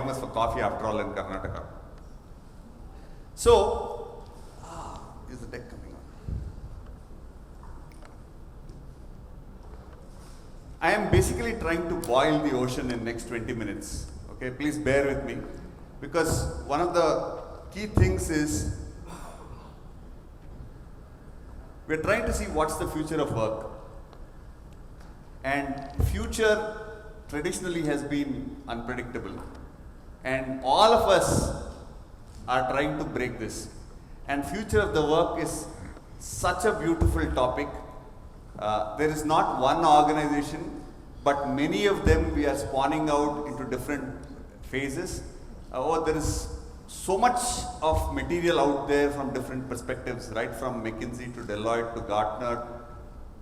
famous for coffee after all in Karnataka. So, is the deck coming on? I am basically trying to boil the ocean in next 20 minutes. Okay, please bear with me, because one of the key things is we're trying to see what's the future of work. And future traditionally has been unpredictable. And all of us are trying to break this. And future of the work is such a beautiful topic. There is not one organization, but many of them we are spawning out into different phases. There is so much of material out there from different perspectives, right from McKinsey to Deloitte to Gartner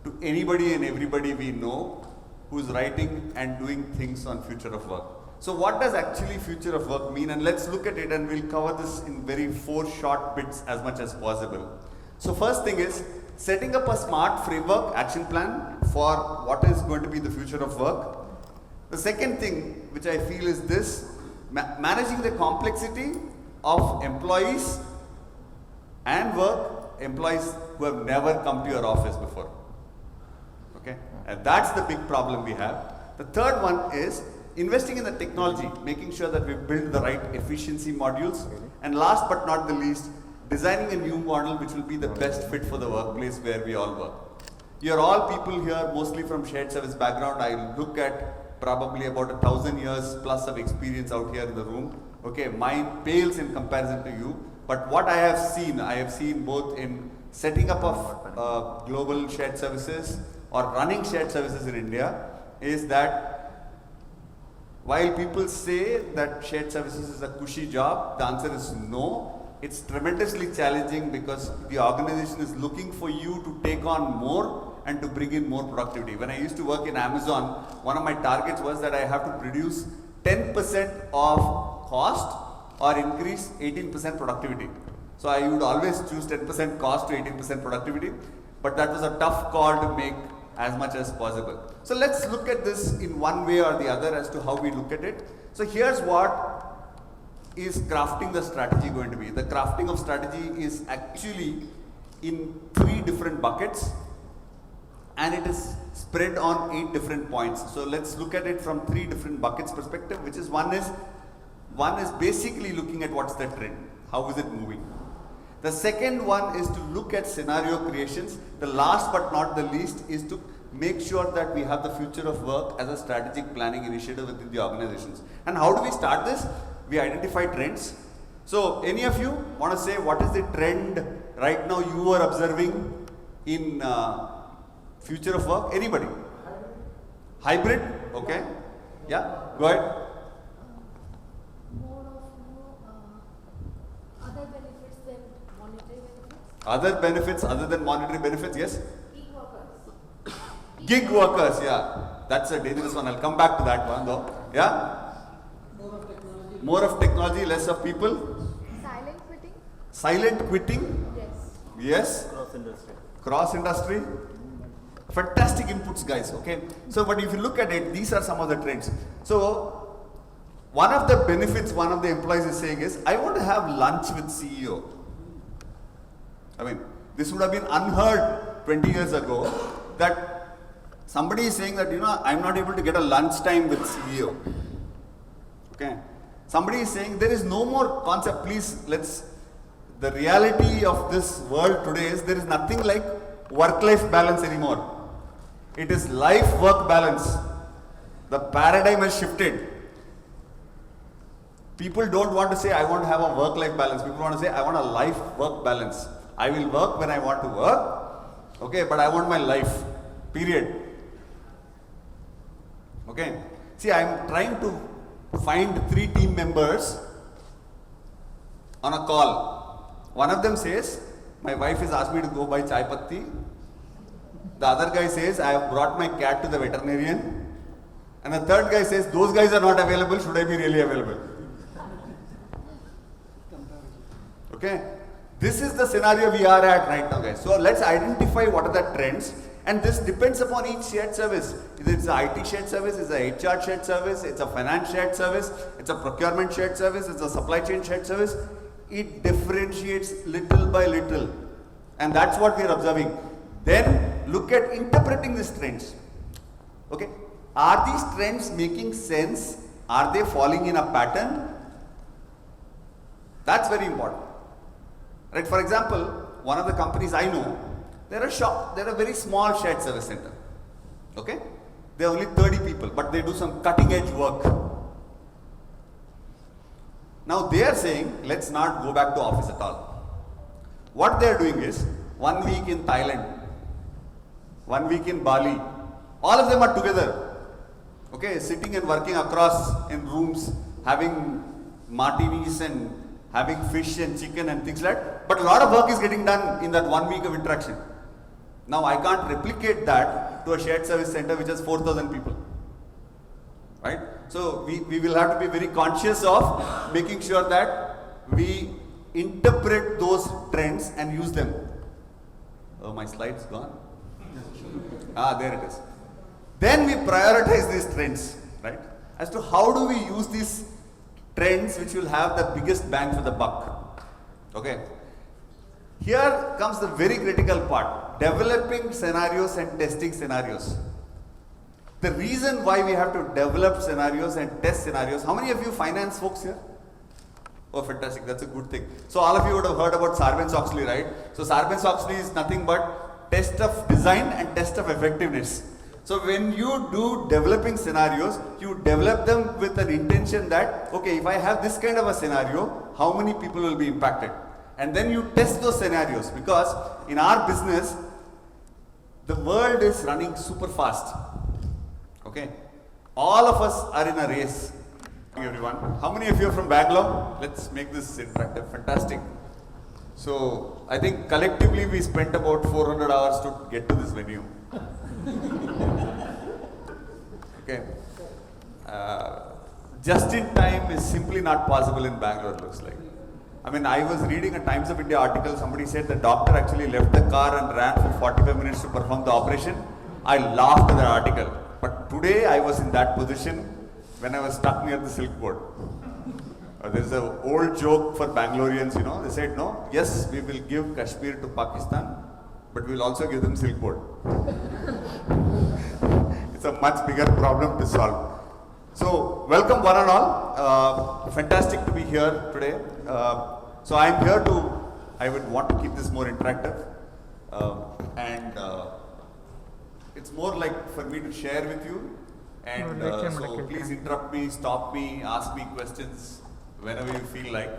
to anybody and everybody we know who's writing and doing things on future of work. So what does actually future of work mean? And let's look at it, and we'll cover this in very 4 short bits as much as possible. So first thing is setting up a smart framework action plan for what is going to be the future of work. The second thing which I feel is this, managing the complexity of employees and work, employees who have never come to your office before. Okay, and that's the big problem we have. The third one is investing in the technology, making sure that we build the right efficiency modules. And last but not the least, designing a new model which will be the best fit for the workplace where we all work. You're all people here mostly from shared service background. I look at probably about 1,000 years plus of experience out here in the room. Okay, mine pales in comparison to you. But what I have seen both in setting up of global shared services or running shared services in India, is that while people say that shared services is a cushy job, the answer is no. It's tremendously challenging because the organization is looking for you to take on more and to bring in more productivity. When I used to work in Amazon, one of my targets was that I have to produce 10% of cost or increase 18% productivity. So I would always choose 10% cost to 18% productivity, but that was a tough call to make as much as possible. So let's look at this in one way or the other as to how we look at it. So here's what is crafting the strategy going to be. The crafting of strategy is actually in 3 different buckets, and it is spread on 8 different points. So let's look at it from 3 different buckets perspective, which is one is basically looking at what's the trend, how is it moving. The second one is to look at scenario creations. The last but not the least is to make sure that we have the future of work as a strategic planning initiative within the organizations. And how do we start this? We identify trends. So any of you want to say what is the trend right now you are observing in future of work? Anybody? Hybrid? Okay. Yeah, go ahead. Other benefits other than monetary benefits, yes? Gig workers, yeah. That's a dangerous one. I'll come back to that one though. Yeah? More of technology, less of people? Silent quitting? Silent quitting? Yes. Yes? Cross industry. Cross industry? Fantastic inputs, guys, okay? So, but if you look at it, these are some of the trends. So, one of the benefits one of the employees is saying is, I want to have lunch with CEO. I mean, this would have been unheard 20 years ago, that somebody is saying that, I'm not able to get a lunchtime with CEO. Okay. Somebody is saying there is no more concept, the reality of this world today is there is nothing like work-life balance anymore. It is life-work balance. The paradigm has shifted. People don't want to say, I want to have a work-life balance. People want to say, I want a life-work balance. I will work when I want to work, okay, but I want my life, period. Okay. See, I am trying to find 3 team members on a call. One of them says, my wife has asked me to go buy chai patti. The other guy says, I have brought my cat to the veterinarian. And the third guy says, those guys are not available, should I be really available? Okay. This is the scenario we are at right now, guys. So let's identify what are the trends, and this depends upon each shared service. It's an IT shared service, it's a HR shared service, it's a finance shared service, it's a procurement shared service, it's a supply chain shared service. It differentiates little by little. And that's what we are observing. Then look at interpreting these trends. Okay? Are these trends making sense? Are they falling in a pattern? That's very important. Right? For example, one of the companies I know, they're a very small shared service center. Okay? They're only 30 people, but they do some cutting edge work. Now they are saying, let's not go back to office at all. What they are doing is, 1 week in Thailand, 1 week in Bali, all of them are together. Okay, sitting and working across in rooms, having martinis and having fish and chicken and things like that. But a lot of work is getting done in that 1 week of interaction. Now I can't replicate that to a shared service center which has 4,000 people. Right? So we will have to be very conscious of making sure that we interpret those trends and use them. Oh, my slide's gone. There it is. Then we prioritize these trends, right? As to how do we use these trends which will have the biggest bang for the buck. Okay. Here comes the very critical part, developing scenarios and testing scenarios. The reason why we have to develop scenarios and test scenarios, how many of you finance folks here? Oh, fantastic, that's a good thing. So all of you would have heard about Sarbanes-Oxley, right? So Sarbanes-Oxley is nothing but test of design and test of effectiveness. So when you do developing scenarios, you develop them with an intention that, okay, if I have this kind of a scenario, how many people will be impacted? And then you test those scenarios, because in our business, the world is running super fast. Okay? All of us are in a race. Everyone, how many of you are from Bangalore? Let's make this interactive. Fantastic. So I think collectively we spent about 400 hours to get to this venue. Okay. Just in time is simply not possible in Bangalore, looks like. I mean, I was reading a Times of India article, somebody said the doctor actually left the car and ran for 45 minutes to perform the operation. I laughed at that article. But today I was in that position when I was stuck near the silk board. There's an old joke for Bangaloreans, you know, they said, no, yes, we will give Kashmir to Pakistan, but we'll also give them silk board. It's a much bigger problem to solve. So, welcome one and all. Fantastic to be here today. So I'm here I would want to keep this more interactive. It's more like for me to share with you. And so please interrupt me, stop me, ask me questions whenever you feel like.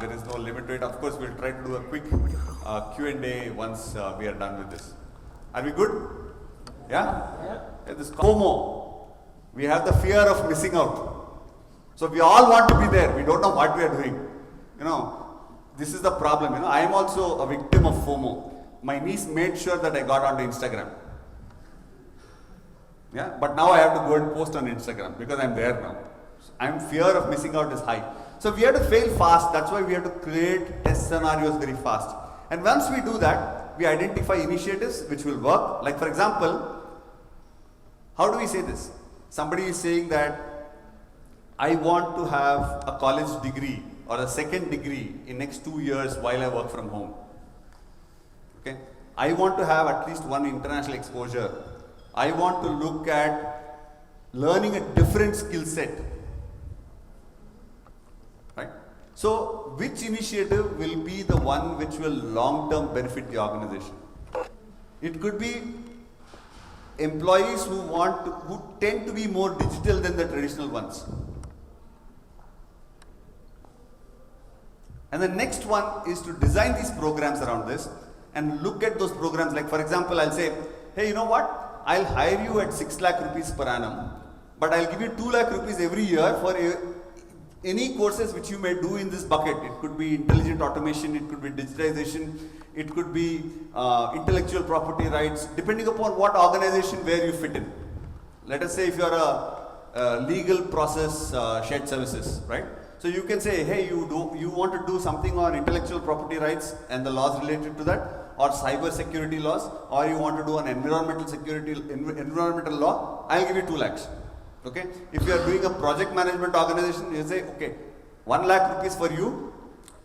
There is no limit to it. Of course, we'll try to do a quick Q&A once we are done with this. Are we good? Yeah? Yeah. This FOMO. We have the fear of missing out. So we all want to be there. We don't know what we are doing. You know, this is the problem. You know, I am also a victim of FOMO. My niece made sure that I got onto Instagram. Yeah, but now I have to go and post on Instagram because I'm there now. Fear of missing out is high. So we have to fail fast. That's why we have to create test scenarios very fast. And once we do that, we identify initiatives which will work. Like for example, how do we say this? Somebody is saying that I want to have a college degree or a second degree in next 2 years while I work from home. Okay? I want to have at least one international exposure. I want to look at learning a different skill set. Right? So, which initiative will be the one which will long-term benefit the organization? It could be employees who tend to be more digital than the traditional ones. And the next one is to design these programs around this and look at those programs. Like for example, I'll say, hey, you know what? I'll hire you at 6 lakh rupees per annum, but I'll give you 2 lakh rupees every year for any courses which you may do in this bucket. It could be intelligent automation, it could be digitization, it could be intellectual property rights, depending upon what organization where you fit in. Let us say if you are a legal process shared services, right? So you can say, hey, you want to do something on intellectual property rights and the laws related to that, or cyber security laws, or you want to do an environmental law, I'll give you 2 lakhs. Okay? If you are doing a project management organization, you say, okay, 1 lakh rupees for you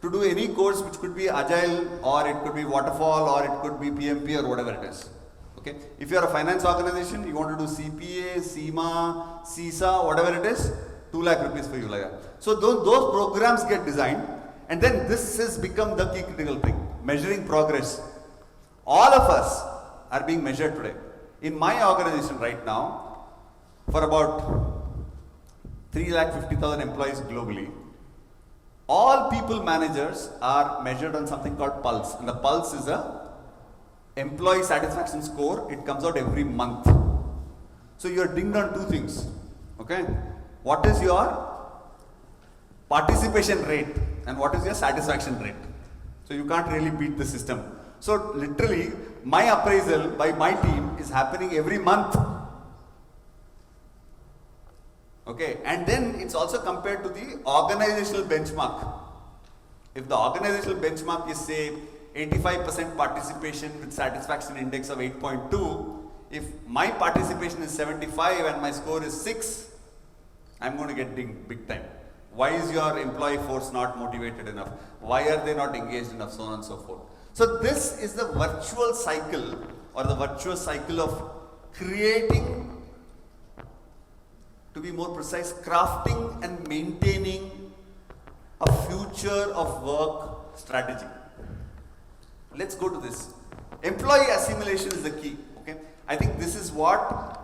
to do any course which could be agile, or it could be waterfall, or it could be PMP, or whatever it is. Okay? If you are a finance organization, you want to do CPA, CIMA, CISA, whatever it is, 2 lakh rupees for you like that. So those programs get designed, and then this has become the key critical thing, measuring progress. All of us are being measured today. In my organization right now, for about 350,000 employees globally, all people managers are measured on something called Pulse. And the Pulse is a employee satisfaction score. It comes out every month. So you are dinged on 2 things. Okay? What is your participation rate and what is your satisfaction rate? So you can't really beat the system. So literally, my appraisal by my team is happening every month. Okay, and then it's also compared to the organizational benchmark. If the organizational benchmark is say 85% participation with satisfaction index of 8.2, if my participation is 75 and my score is 6, I'm going to get dinged big time. Why is your employee force not motivated enough? Why are they not engaged enough? So on and so forth. So this is the virtual cycle, or the virtuous cycle of creating, to be more precise, crafting and maintaining a future of work strategy. Let's go to this. Employee assimilation is the key. Okay, I think this is what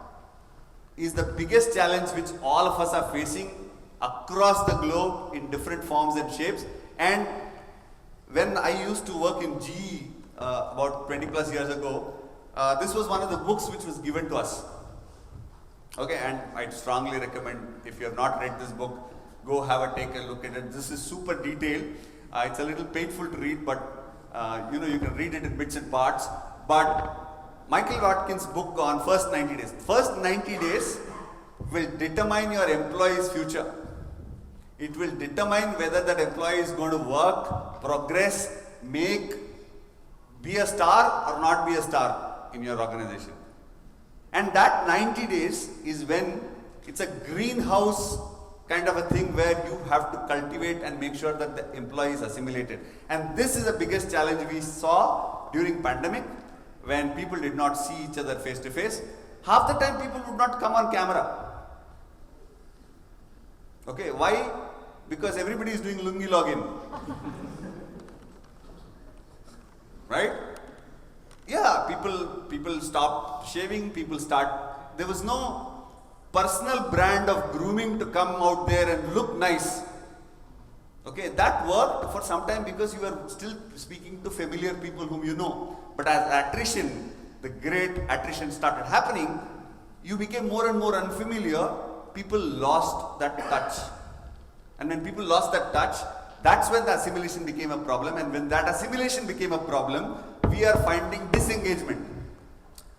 is the biggest challenge which all of us are facing across the globe in different forms and shapes. And when I used to work in GE about 20 plus years ago, this was one of the books which was given to us. Okay, and I'd strongly recommend, if you have not read this book, go take a look at it. This is super detailed. It's a little painful to read, but you can read it in bits and parts. But Michael Watkins' book on first 90 days. First 90 days will determine your employee's future. It will determine whether that employee is going to work, progress, be a star or not be a star in your organization. And that 90 days is when it's a greenhouse kind of a thing where you have to cultivate and make sure that the employee is assimilated. And this is the biggest challenge we saw during pandemic, when people did not see each other face to face. Half the time people would not come on camera. Okay, why? Because everybody is doing lungi login. Right? Yeah, people stop shaving, there was no personal brand of grooming to come out there and look nice. Okay, that worked for some time because you were still speaking to familiar people whom you know. But as attrition, the great attrition started happening, you became more and more unfamiliar, people lost that touch. And when people lost that touch, that's when the assimilation became a problem. And when that assimilation became a problem, we are finding disengagement.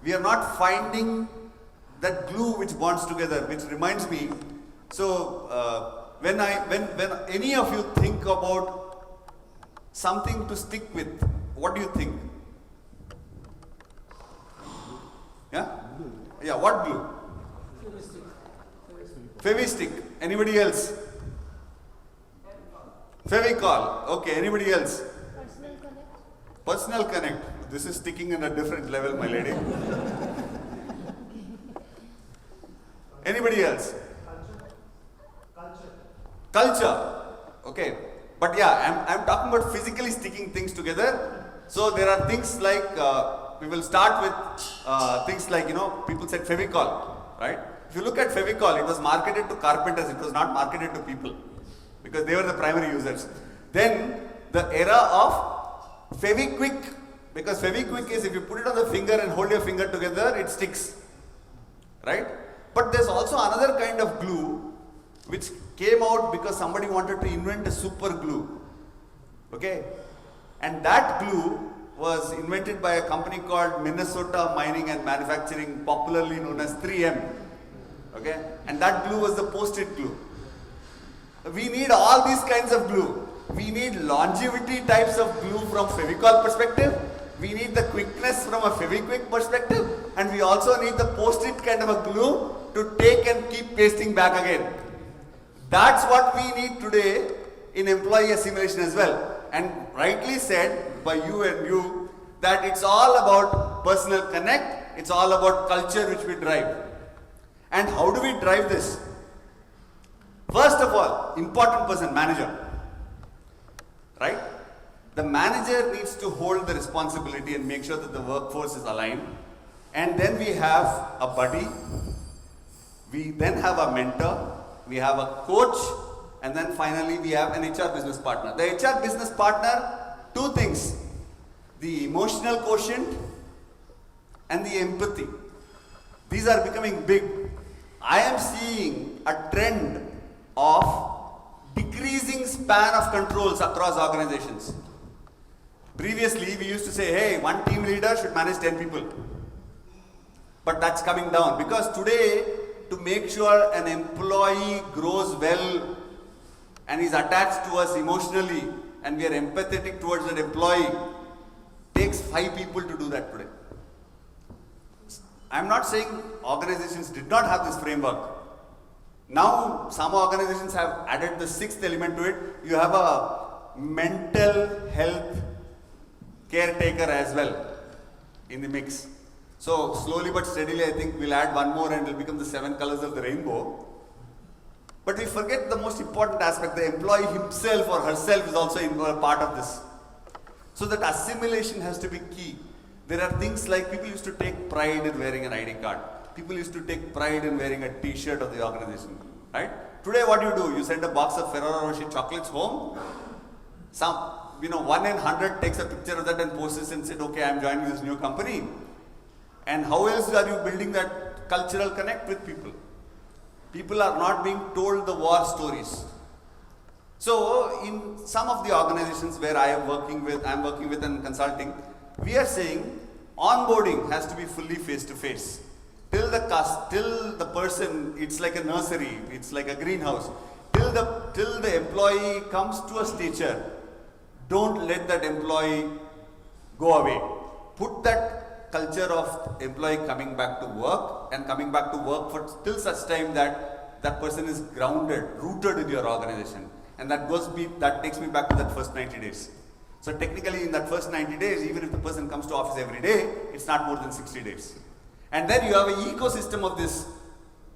We are not finding that glue which bonds together, which reminds me. So when any of you think about something to stick with, what do you think? Yeah? Yeah, what glue? Fevi-stick. Anybody else? Fevicol. Okay, anybody else? Personal connect. Personal connect. This is sticking in a different level, my lady. Anybody else? Culture. Okay. But yeah, I'm talking about physically sticking things together. So there are things like, we will start with things like, people said Fevicol, right? If you look at Fevicol, it was marketed to carpenters, it was not marketed to people, because they were the primary users. Then the era of Fevikwik, because Fevikwik is, if you put it on the finger and hold your finger together, it sticks, right? But there's also another kind of glue which came out because somebody wanted to invent a super glue, okay? And that glue was invented by a company called Minnesota Mining and Manufacturing, popularly known as 3M, okay? And that glue was the post-it glue. We need all these kinds of glue. We need longevity types of glue from Fevicol perspective. we need the quickness from a Feviquick perspective, and we also need the post-it kind of a glue to take and keep pasting back again. That's what we need today in employee assimilation as well. And rightly said by you and you that it's all about personal connect, it's all about culture which we drive. And how do we drive this? First of all, important person, manager. Right? The manager needs to hold the responsibility and make sure that the workforce is aligned. And then we have a buddy, we then have a mentor, we have a coach, and then finally we have an HR business partner. The HR business partner, two things, the emotional quotient and the empathy. These are becoming big. I am seeing a trend of decreasing span of controls across organizations. Previously, we used to say, hey, one team leader should manage 10 people. But that's coming down because today, to make sure an employee grows well and is attached to us emotionally and we are empathetic towards that employee, takes 5 people to do that today. I'm not saying organizations did not have this framework. Now, some organizations have added the 6th element to it. You have a mental health caretaker as well in the mix. So, slowly but steadily, I think we'll add one more and it'll become the 7 colors of the rainbow. But we forget the most important aspect. The employee himself or herself is also a part of this. So, that assimilation has to be key. There are things like people used to take pride in wearing an ID card. People used to take pride in wearing a t-shirt of the organization, right? Today what do? You send a box of Ferrero Rocher chocolates home. Some, 1 in 100 takes a picture of that and posts it and said, okay, I'm joining this new company. And how else are you building that cultural connect with people? People are not being told the war stories. So in some of the organizations where I'm working with and consulting, we are saying onboarding has to be fully face-to-face. Till the person, it's like a nursery, it's like a greenhouse. Till the employee comes to a stature, don't let that employee go away. Put that culture of employee coming back to work and coming back to work for till such time that that person is grounded, rooted in your organization. And that takes me back to that first 90 days. So technically in that first 90 days, even if the person comes to office every day, it's not more than 60 days. And then you have an ecosystem of this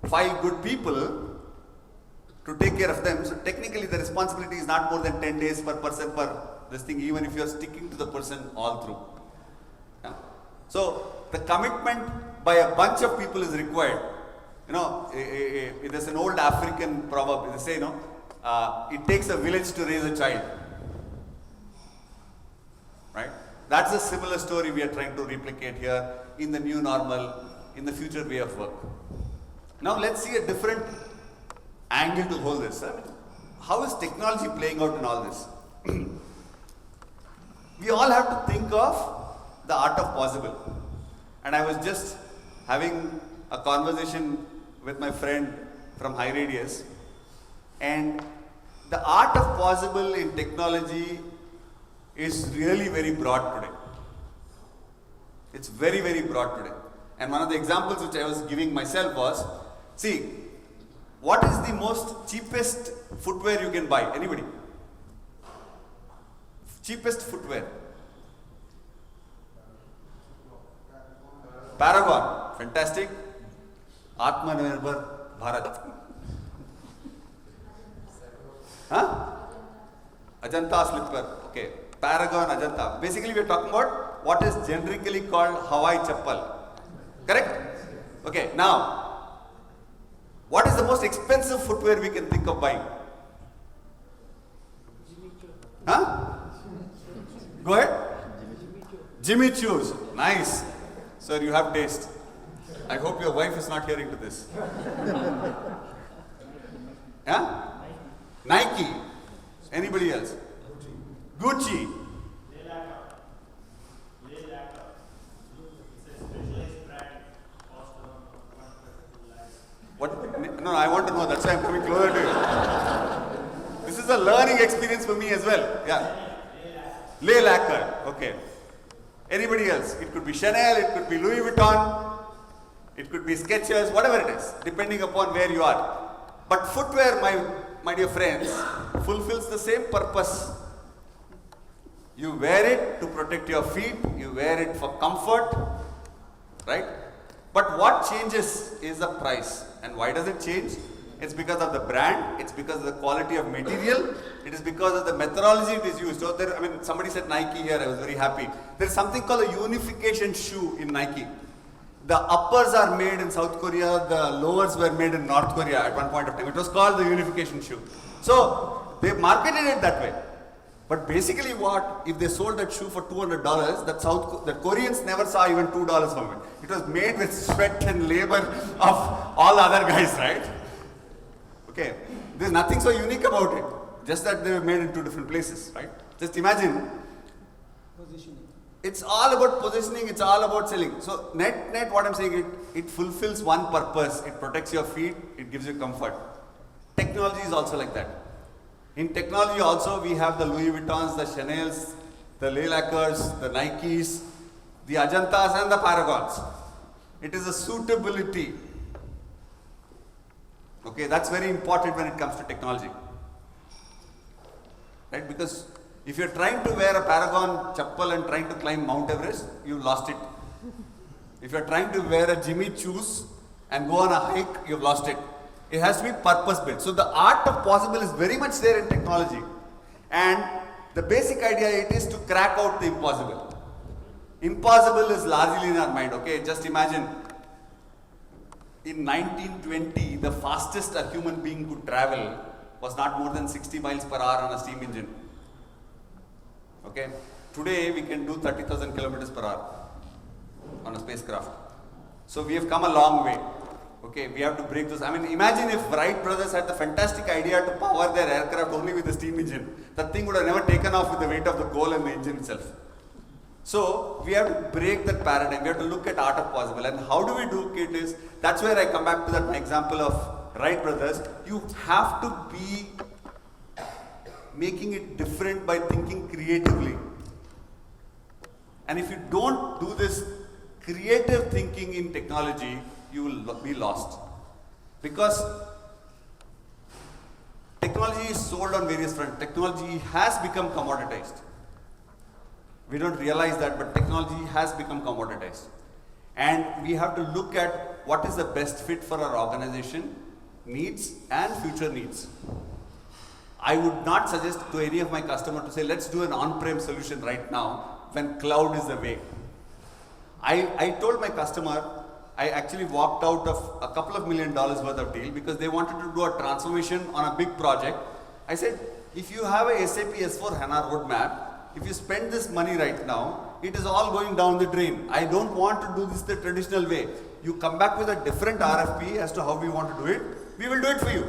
5 good people to take care of them. So technically the responsibility is not more than 10 days per person per this thing, even if you are sticking to the person all through. Yeah. So the commitment by a bunch of people is required. There's an old African proverb, they say, it takes a village to raise a child. Right? That's a similar story we are trying to replicate here in the new normal, in the future way of work. Now let's see a different angle to hold this. How is technology playing out in all this? We all have to think of the art of possible. And I was just having a conversation with my friend from High Radius, and the art of possible in technology is really very broad today. It's very, very broad today. And one of the examples which I was giving myself was, see, what is the most cheapest footwear you can buy? Anybody? Cheapest footwear? Paragon, fantastic. Atmanirbhar Bharat. Huh? Ajanta slipper, okay. Paragon, Ajanta. Basically, we are talking about what is generically called Hawaii chappal. Correct? Okay, now, what is the most expensive footwear we can think of buying? Huh? Go ahead. Jimmy Choo's. Nice. Sir, you have taste. I hope your wife is not hearing to this. Huh? Nike. Anybody else? Gucci. What? No, I want to know. That's why I'm coming closer to you. This is a learning experience for me as well. Yeah. Lay lacquer. Okay. Anybody else? It could be Chanel, it could be Louis Vuitton, it could be Skechers, whatever it is, depending upon where you are. But footwear, my dear friends, fulfills the same purpose. You wear it to protect your feet, you wear it for comfort, right? But what changes is the price. And why does it change? It's because of the brand, it's because of the quality of material, it is because of the methodology it is used. So somebody said Nike here, I was very happy. There's something called a unification shoe in Nike. The uppers are made in South Korea, the lowers were made in North Korea at one point of time. It was called the unification shoe. So they marketed it that way. But basically if they sold that shoe for $200, the Koreans never saw even $2 from it. It was made with sweat and labor of all other guys, right? Okay, there's nothing so unique about it. Just that they were made in two different places, right? Just imagine. Positioning. It's all about positioning, it's all about selling. So net what I'm saying, it fulfills one purpose. It protects your feet, it gives you comfort. Technology is also like that. In technology also, we have the Louis Vuittons, the Chanels, the Leilakers, the Nikes, the Ajantas and the Paragons. It is a suitability. Okay, that's very important when it comes to technology. Right, because if you're trying to wear a Paragon chappal and trying to climb Mount Everest, you lost it. If you're trying to wear a Jimmy shoes and go on a hike, you've lost it. It has to be purpose built. So the art of possible is very much there in technology. And the basic idea it is to crack out the impossible. Impossible is largely in our mind, okay? Just imagine, in 1920, the fastest a human being could travel was not more than 60 miles per hour on a steam engine. Okay? Today we can do 30,000 kilometers per hour on a spacecraft. So we have come a long way. Okay, we have to break those. Imagine if Wright brothers had the fantastic idea to power their aircraft only with a steam engine. That thing would have never taken off with the weight of the coal and the engine itself. So we have to break that paradigm. We have to look at art of possible. And how do we do it is, that's where I come back to that my example of Wright brothers. You have to be making it different by thinking creatively. And if you don't do this creative thinking in technology, you will be lost. Because technology is sold on various fronts. Technology has become commoditized. We don't realize that, but technology has become commoditized. And we have to look at what is the best fit for our organization needs and future needs. I would not suggest to any of my customers to say, let's do an on-prem solution right now when cloud is the way. I told my customer, I actually walked out of a couple of $1 million worth of deal because they wanted to do a transformation on a big project. I said, if you have a SAP S4 HANA roadmap, if you spend this money right now, it is all going down the drain. I don't want to do this the traditional way. You come back with a different RFP as to how we want to do it, we will do it for you.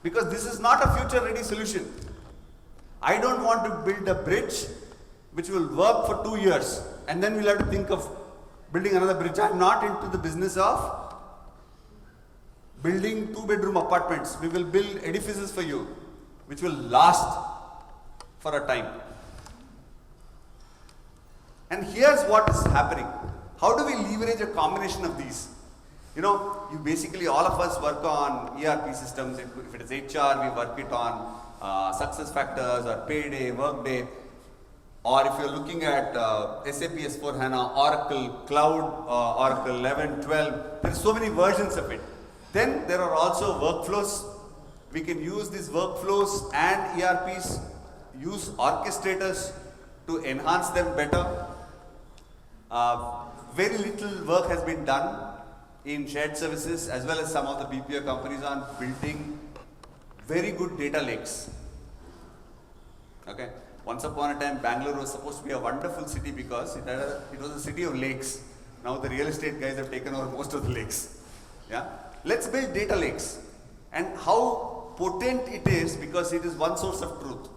Because this is not a future ready solution. I don't want to build a bridge which will work for 2 years and then we'll have to think of building another bridge. I'm not into the business of building 2-bedroom apartments. We will build edifices for you which will last for a time. And here's what is happening. How do we leverage a combination of these? You basically, all of us work on ERP systems. If it is HR, we work it on success factors or payday, workday. Or if you're looking at SAP S4 HANA, Oracle, Cloud, Oracle 11, 12, there are so many versions of it. Then there are also workflows. We can use these workflows and ERPs, use orchestrators to enhance them better. Very little work has been done in shared services as well as some of the BPO companies on building very good data lakes. Okay. Once upon a time, Bangalore was supposed to be a wonderful city because it was a city of lakes. Now the real estate guys have taken over most of the lakes. Yeah? Let's build data lakes. And how potent it is because it is one source of truth.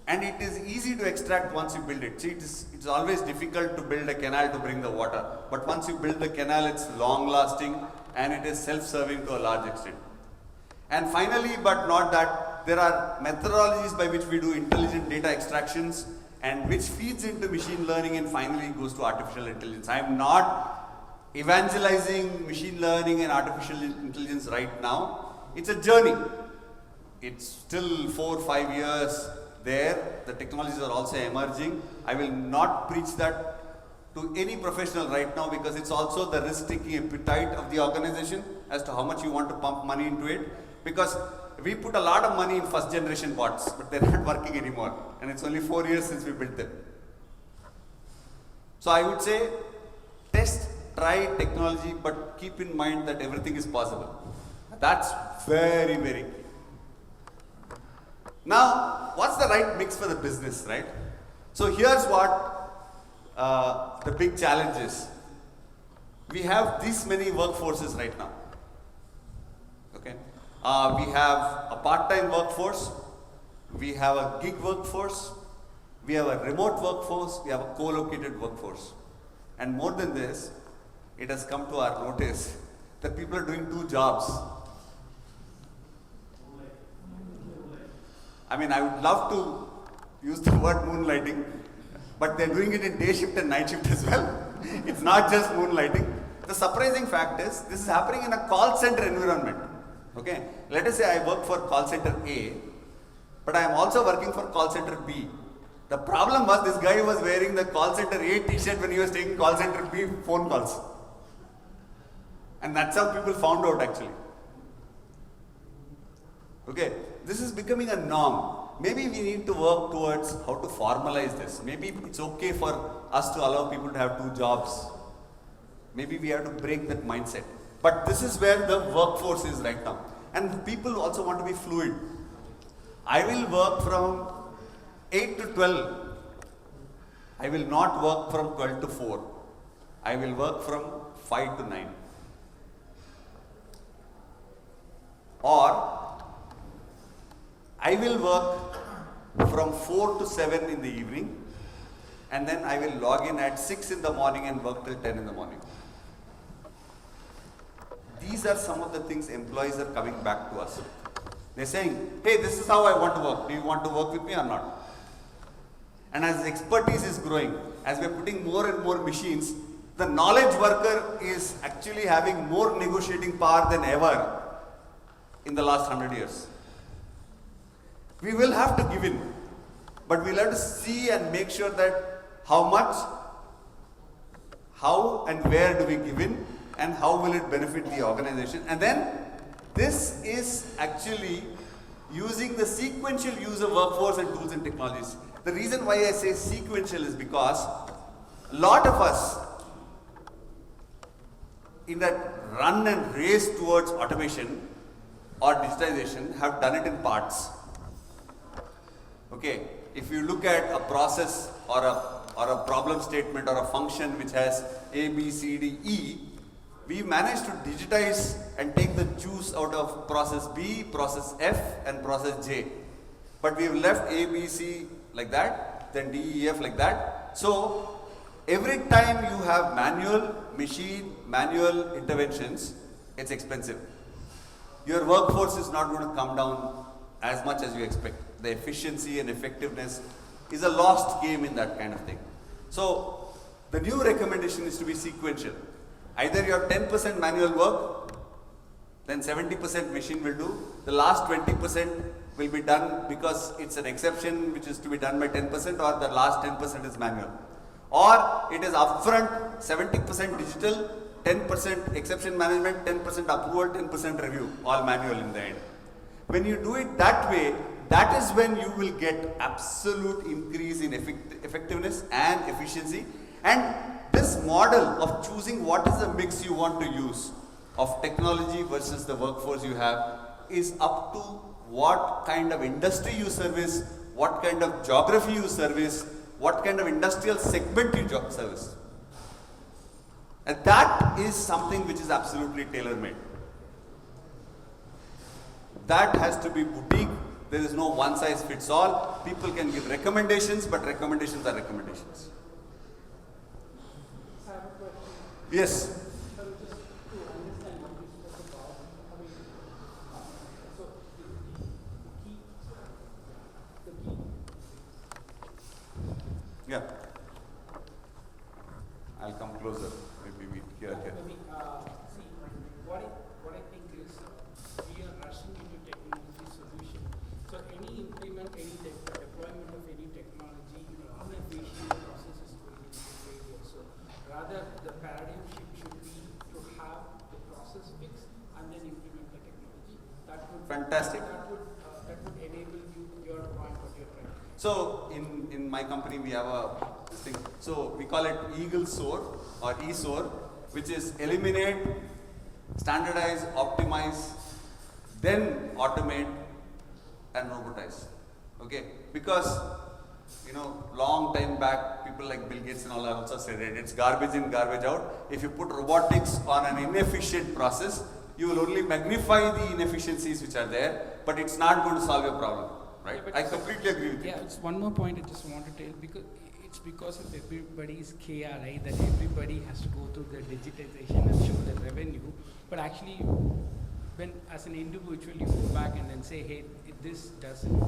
And it is easy to extract once you build it. See, it's always difficult to build a canal to bring the water. But once you build the canal, it's long lasting and it is self-serving to a large extent. And finally, but not that, there are methodologies by which we do intelligent data extractions and which feeds into machine learning and finally goes to artificial intelligence. I am not evangelizing machine learning and artificial intelligence right now. It's a journey. It's still 4 or 5 years there. The technologies are also emerging. I will not preach that to any professional right now because it's also the risk-taking appetite of the organization as to how much you want to pump money into it. Because we put a lot of money in first generation bots, but they're not working anymore. And it's only 4 years since we built them. So I would say, test, try technology, but keep in mind that everything is possible. That's very, very key. Now, what's the right mix for the business, right? So here's what the big challenge is. We have this many workforces right now. Okay, we have a part-time workforce, we have a gig workforce, we have a remote workforce, we have a co-located workforce. And more than this, it has come to our notice that people are doing 2 jobs. I mean, I would love to use the word moonlighting, but they're doing it in day shift and night shift as well. It's not just moonlighting. The surprising fact is, this is happening in a call center environment. Okay, let us say I work for call center A, but I am also working for call center B. The problem was this guy was wearing the call center A t-shirt when he was taking call center B phone calls. And that's how people found out actually. Okay, this is becoming a norm. Maybe we need to work towards how to formalize this. Maybe it's okay for us to allow people to have 2 jobs. Maybe we have to break that mindset. But this is where the workforce is right now. And people also want to be fluid. I will work from 8 to 12. I will not work from 12 to 4. I will work from 5 to 9. Or I will work from 4 to 7 in the evening, and then I will log in at 6 in the morning and work till 10 in the morning. These are some of the things employees are coming back to us. They're saying, hey, this is how I want to work. Do you want to work with me or not? And as expertise is growing, as we're putting more and more machines, the knowledge worker is actually having more negotiating power than ever in the last 100 years. We will have to give in, but we'll have to see and make sure that how much, how and where do we give in, and how will it benefit the organization. And then this is actually using the sequential use of workforce and tools and technologies. The reason why I say sequential is because a lot of us in that run and race towards automation or digitization have done it in parts. Okay, if you look at a process or a problem statement or a function which has A, B, C, D, E, we managed to digitize and take the juice out of process B, process F and process J. But we've left A, B, C like that, then D, E, F like that. So every time you have manual interventions, it's expensive. Your workforce is not going to come down as much as you expect. The efficiency and effectiveness is a lost game in that kind of thing. So the new recommendation is to be sequential. Either you have 10% manual work, then 70% machine will do. The last 20% will be done because it's an exception which is to be done by 10%, or the last 10% is manual. Or it is upfront 70% digital, 10% exception management, 10% approval, 10% review, all manual in the end. When you do it that way, that is when you will get absolute increase in effectiveness and efficiency. And this model of choosing what is the mix you want to use of technology versus the workforce you have is up to what kind of industry you service, what kind of geography you service, what kind of industrial segment you service. And that is something which is absolutely tailor-made. That has to be boutique. There is no one size fits all. People can give recommendations, but recommendations are recommendations. I have a question. Yes. Sir, just to understand what you spoke about, I mean, so the key, Yeah. I'll come closer. Maybe here. Maybe, see, what I think is we are rushing into technology solution. So any deployment of any technology, innovation process is going to be failure. So rather the paradigm shift should be to have the process fixed and then implement the technology. That would Fantastic. That would enable you your point what you're trying to make. So in my company we have this thing. So we call it Eagle SOAR or eSOAR, which is eliminate, standardize, optimize, then automate and robotize. Okay, because long time back, people like Bill Gates and all have also said it. It's garbage in, garbage out. If you put robotics on an inefficient process, you will only magnify the inefficiencies which are there, but it's not going to solve your problem. Right? Yeah, but I completely agree with you. Yeah, it's one more point I just want to tell because of everybody's KRI that everybody has to go through the digitization and show the revenue. But actually, when as an individual you go back and then say, hey, this doesn't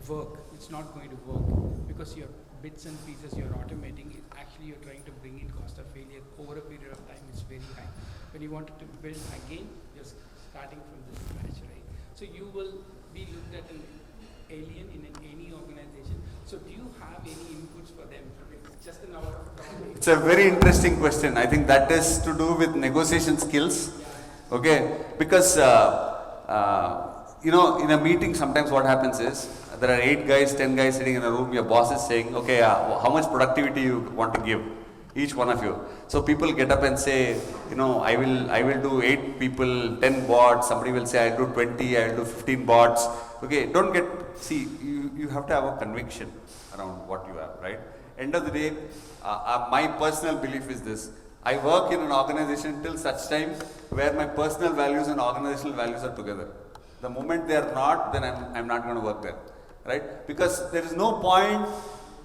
work, it's not going to work because your bits and pieces you're automating, actually you're trying to bring in cost of failure over a period of time is very high. When you wanted to build again, you're starting from the scratch, right? So you will be looked at an alien in any organization. So do you have any inputs for them? It's just an hour of talk. It's a very interesting question. I think that is to do with negotiation skills. Okay, because in a meeting sometimes what happens is there are 8 guys, 10 guys sitting in a room. Your boss is saying, okay, how much productivity you want to give, each one of you. So people get up and say, I will do 8 people, 10 bots. Somebody will say, I'll do 20, I'll do 15 bots. Okay, you have to have a conviction around what you have, right? End of the day, my personal belief is this. I work in an organization till such time where my personal values and organizational values are together. The moment they are not, then I'm not going to work there, right? Because there is no point.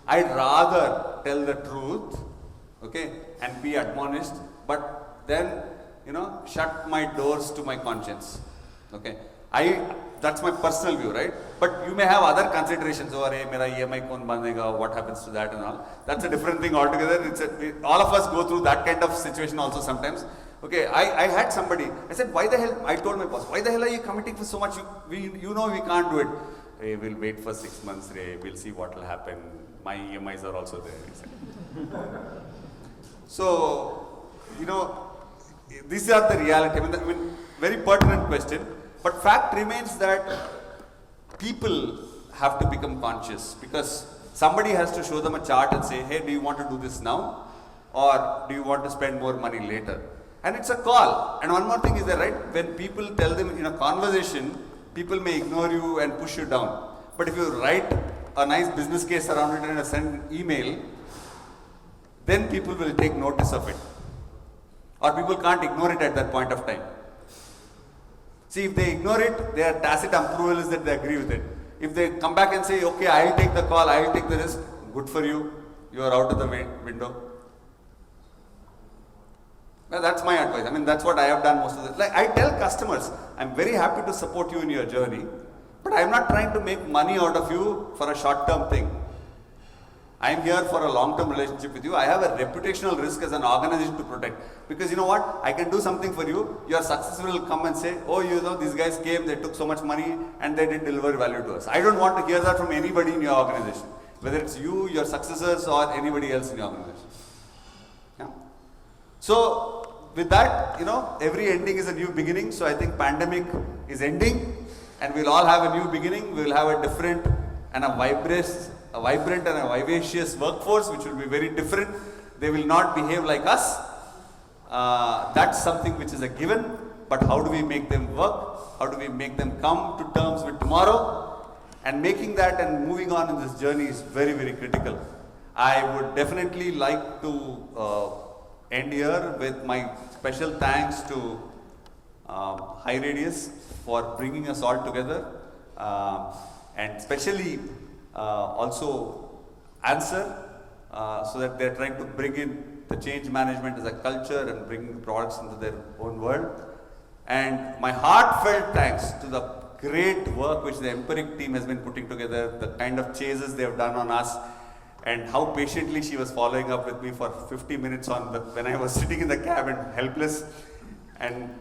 I'd rather tell the truth, okay, and be admonished, but then, shut my doors to my conscience, okay? That's my personal view, right? But you may have other considerations. Oh, mera EMI kaun bandega? What happens to that and all? That's a different thing altogether. All of us go through that kind of situation also sometimes. Okay, I had somebody. I said, why the hell? I told my boss, why the hell are you committing for so much? We can't do it. Hey, we'll wait for 6 months. Ray. We'll see what will happen. My EMIs are also there. He said. So, these are the reality. I mean, very pertinent question. But fact remains that people have to become conscious because somebody has to show them a chart and say, hey, do you want to do this now? Or do you want to spend more money later? And it's a call. And one more thing is that, right, when people tell them in a conversation, people may ignore you and push you down. But if you write a nice business case around it and send an email, then people will take notice of it. Or people can't ignore it at that point of time. See, if they ignore it, their tacit approval is that they agree with it. If they come back and say, okay, I'll take the call, I'll take the risk, good for you, you are out of the window. Well, that's my advice. I mean, that's what I have done most of the time. Like, I tell customers, I'm very happy to support you in your journey, but I'm not trying to make money out of you for a short-term thing. I'm here for a long-term relationship with you. I have a reputational risk as an organization to protect. Because you know what? I can do something for you. Your successor will come and say, oh, these guys came, they took so much money and they didn't deliver value to us. I don't want to hear that from anybody in your organization. Whether it's you, your successors or anybody else in your organization. Yeah? So, with that, every ending is a new beginning. So I think pandemic is ending and we'll all have a new beginning. We'll have a different and a vibrant and a vivacious workforce which will be very different. They will not behave like us. That's something which is a given. But how do we make them work? How do we make them come to terms with tomorrow? And making that and moving on in this journey is very, very critical. I would definitely like to end here with my special thanks to High Radius for bringing us all together and especially also Answer so that they're trying to bring in the change management as a culture and bring products into their own world. And my heartfelt thanks to the great work which the Empiric team has been putting together, the kind of chases they have done on us. and how patiently she was following up with me for 50 minutes when I was sitting in the cab and helpless. And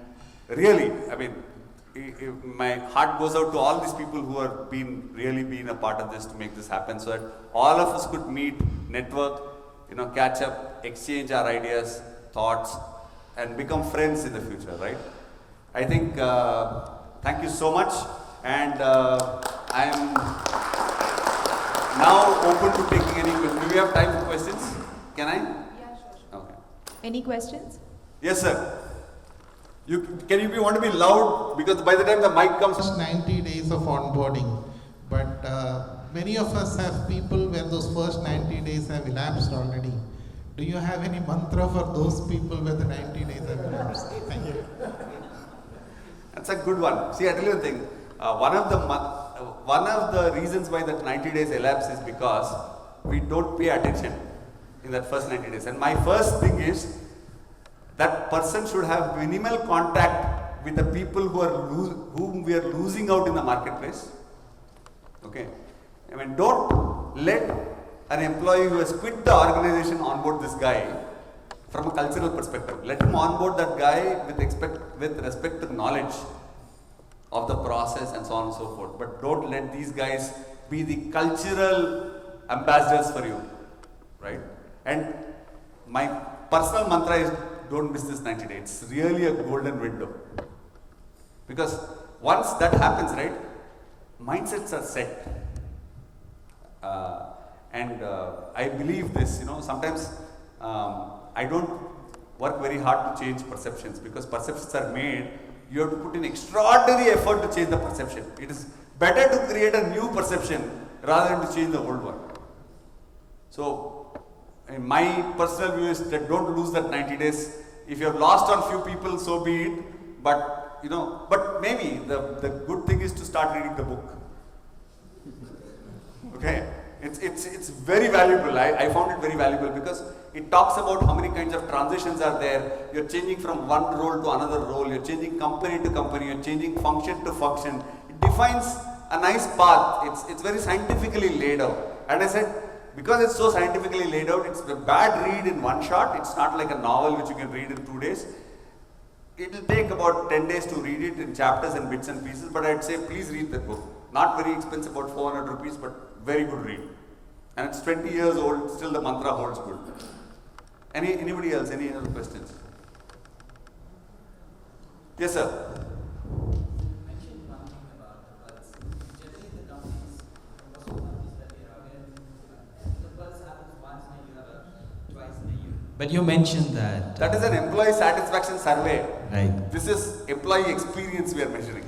really, I mean, my heart goes out to all these people who have really been a part of this to make this happen, so that all of us could meet, network, catch up, exchange our ideas, thoughts, and become friends in the future, right? I think, thank you so much, and I am now open to taking any questions. Do we have time for questions? Can I? Yeah, sure. Okay. Any questions? Yes, sir. Want to be loud, because by the time the mic comes. 90 days of onboarding, but many of us have people where those first 90 days have elapsed already. Do you have any mantra for those people where the 90 days have elapsed? Thank you. That's a good one. See, I tell you one thing. One of the reasons why that 90 days elapse is because we don't pay attention in that first 90 days. And my first thing is that person should have minimal contact with the people whom we are losing out in the marketplace. Okay. I mean, don't let an employee who has quit the organization onboard this guy from a cultural perspective. Let him onboard that guy with respect to knowledge of the process and so on and so forth. But don't let these guys be the cultural ambassadors for you, right? And my personal mantra is, don't miss this 90 days. It's really a golden window. Because once that happens, right, mindsets are set. I believe this, sometimes I don't work very hard to change perceptions, because perceptions are made. You have to put in extraordinary effort to change the perception. It is better to create a new perception rather than to change the old one. So, in my personal view is that don't lose that 90 days. If you have lost on few people, so be it. But, but maybe the good thing is to start reading the book. Okay? It's very valuable. I found it very valuable because it talks about how many kinds of transitions are there. You're changing from one role to another role. You're changing company to company. You're changing function to function. It defines a nice path. It's very scientifically laid out. And I said, because it's so scientifically laid out, it's a bad read in one shot. It's not like a novel which you can read in 2 days. It will take about 10 days to read it in chapters and bits and pieces, but I'd say please read that book. Not very expensive, about 400 rupees, but very good read. And it's 20 years old, still the mantra holds good. Anybody else? Any other questions? Yes, sir. You mentioned one thing about the pulse. Generally, the companies, most of the companies that we are aware of, the pulse happens once in a year or twice in a year. But you mentioned that. That is an employee satisfaction survey. Right. This is employee experience we are measuring.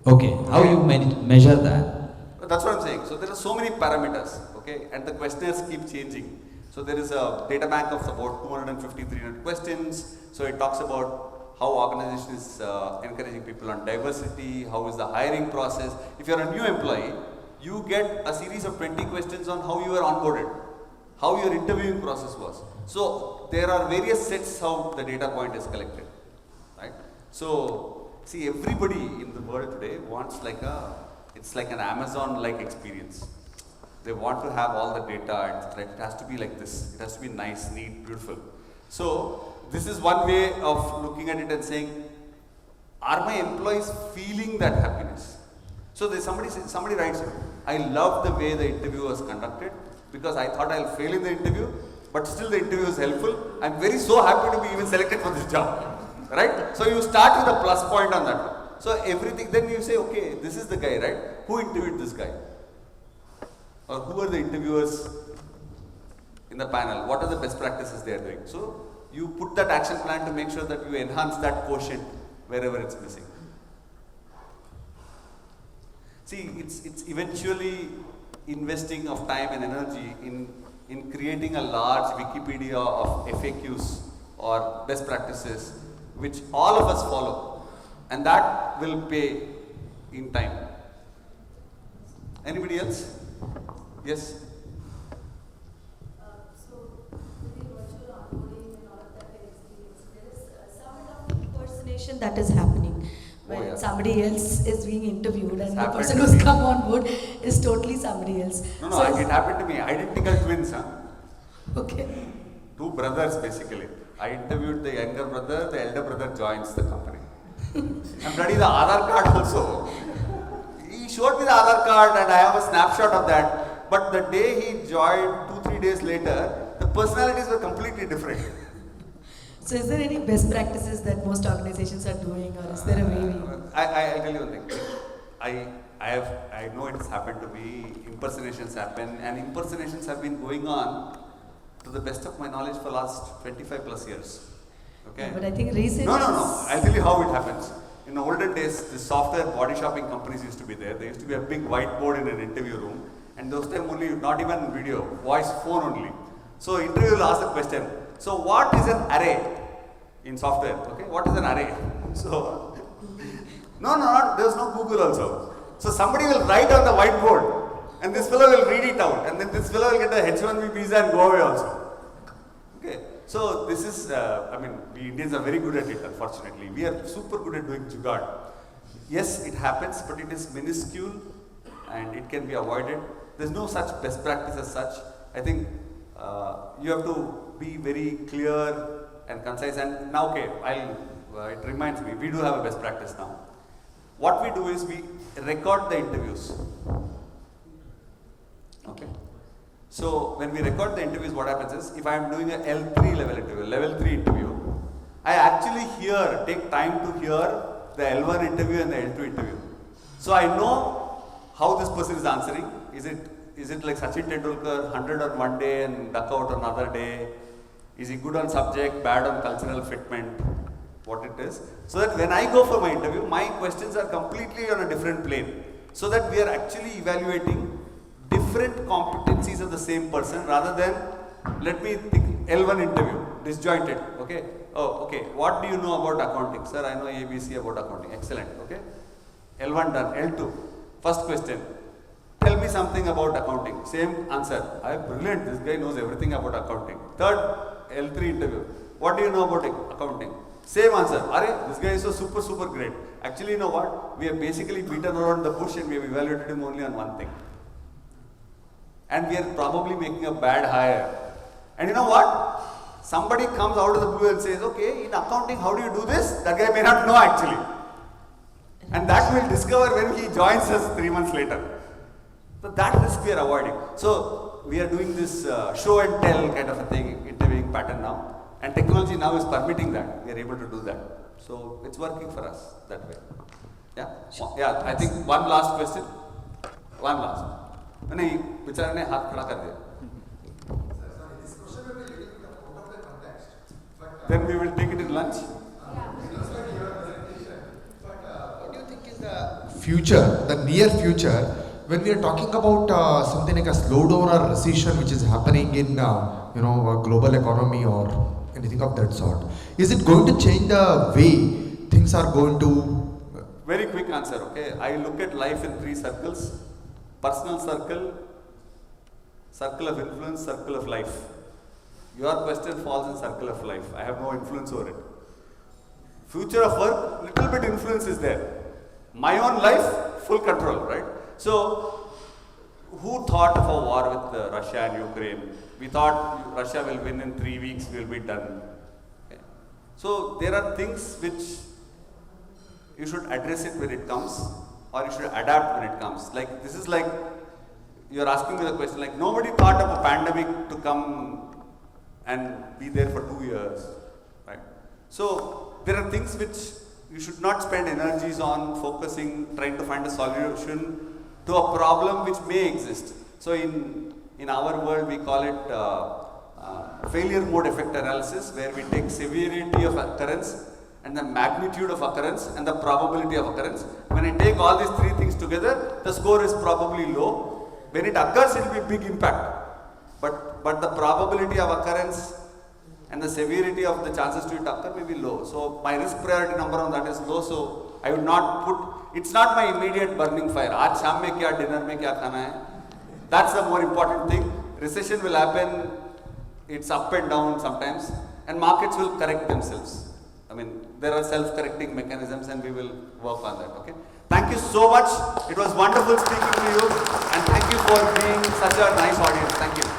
Okay. How you measure that? That's what I'm saying. So there are so many parameters, okay, and the questionnaires keep changing. So there is a data bank of about 250, 300 questions. So it talks about how organization is encouraging people on diversity, how is the hiring process. If you're a new employee, you get a series of 20 questions on how you were onboarded, how your interviewing process was. So there are various sets how the data point is collected, right? So see, everybody in the world today wants it's like an Amazon-like experience. They want to have all the data, and it has to be like this. It has to be nice, neat, beautiful. So this is one way of looking at it and saying, are my employees feeling that happiness? So somebody writes, I love the way the interview was conducted because I thought I'll fail in the interview, but still the interview is helpful. I'm so happy to be even selected for this job, right? So you start with a plus point on that one. So everything, then you say, okay, this is the guy, right? Who interviewed this guy? Or who are the interviewers in the panel? What are the best practices they are doing? So you put that action plan to make sure that you enhance that quotient wherever it's missing. See, it's eventually investing of time and energy in creating a large Wikipedia of FAQs or best practices, which all of us follow, and that will pay in time. Anybody else? Yes? So, with the virtual onboarding and all of that experience, there is some bit of impersonation that is happening. when yeah. somebody else is being interviewed and the happened person to who's me. come on board is totally somebody else. No, So it happened to me. Identical twins, huh? okay. Two brothers basically. I interviewed the younger brother, the elder brother joins the company. I'm ready the Aadhaar card also. He showed me the Aadhaar card and I have a snapshot of that. But the day he joined, 2-3 days later, the personalities were completely different. So is there any best practices that most organizations are doing, or is there a way we? I'll tell you one thing. I know it's happened to me. Impersonations happen, and impersonations have been going on, to the best of my knowledge, for last 25 plus years. Okay. But I think recently. No. I'll tell you how it happens. In the olden days, the software body shopping companies used to be there. There used to be a big whiteboard in an interview room, and those time only, not even video, voice, phone only. So interview will ask the question. So what is an array in software? Okay, what is an array? So there was no Google also. So somebody will write on the whiteboard, and this fellow will read it out, and then this fellow will get a H1B visa and go away also. Okay, so this is, we Indians are very good at it, unfortunately. We are super good at doing jugaad. Yes, it happens, but it is minuscule and it can be avoided. There's no such best practice as such. I think you have to be very clear and concise. And now, okay, it reminds me, we do have a best practice now. What we do is we record the interviews. Okay. So when we record the interviews, what happens is, if I am doing a L3 level 3 interview, I actually take time to hear the L1 interview and the L2 interview. So I know how this person is answering. Is it like Sachin Tendulkar, 100 on one day and duck out on another day? Is he good on subject, bad on cultural fitment? What it is. So that when I go for my interview, my questions are completely on a different plane. So that we are actually evaluating different competencies of the same person, rather than, let me think, L1 interview, disjointed. Okay. Oh, okay. What do you know about accounting? Sir, I know ABC about accounting. Excellent. Okay. L1 done. L2. First question. Tell me something about accounting. Same answer. Brilliant. This guy knows everything about accounting. Third, L3 interview. What do you know about accounting? Same answer. This guy is so super great. Actually, you know what? We have basically beaten around the bush and we have evaluated him only on one thing. And we are probably making a bad hire. And you know what? Somebody comes out of the blue and says, okay, in accounting, how do you do this? That guy may not know actually. And that we'll discover when he joins us 3 months later. So that risk we are avoiding. So we are doing this show and tell kind of a thing, interviewing pattern now. And technology now is permitting that. We are able to do that. So it's working for us that way. Yeah? Yeah, I think one last question. One last. नहीं बेचारे ने हाथ खड़ा कर दिया. This question will be a little bit out of the context. But, Then we will take it in lunch. what do you think is the future, the near future, when we are talking about something like a slowdown or recession which is happening in a global economy or anything of that sort? Is it going to change the way things are going to? Very quick answer. Okay, I look at life in 3 circles. Personal circle, circle of influence, circle of life. Your question falls in circle of life. I have no influence over it. Future of work, little bit influence is there. My own life, full control, right? So, who thought of a war with Russia and Ukraine? We thought Russia will win in 3 weeks, we will be done. Okay. So, there are things which you should address it when it comes, or you should adapt when it comes. Like, this is like, you're asking me the question, like, nobody thought of a pandemic to come and be there for 2 years, right? So, there are things which you should not spend energies on focusing, trying to find a solution to a problem which may exist. So, in our world, we call it failure mode effect analysis, where we take severity of occurrence and the magnitude of occurrence and the probability of occurrence. When I take all these 3 things together, the score is probably low. When it occurs, it will be big impact. But the probability of occurrence and the severity of the chances to it occur may be low. So my risk priority number on that is low. So I would not put, it's not my immediate burning fire. Aaj sham mein kya, dinner mein kya khana hai? That's the more important thing. Recession will happen. It's up and down sometimes, and markets will correct themselves. I mean, there are self-correcting mechanisms and we will work on that, okay? Thank you so much. It was wonderful speaking to you and thank you for being such a nice audience. Thank you.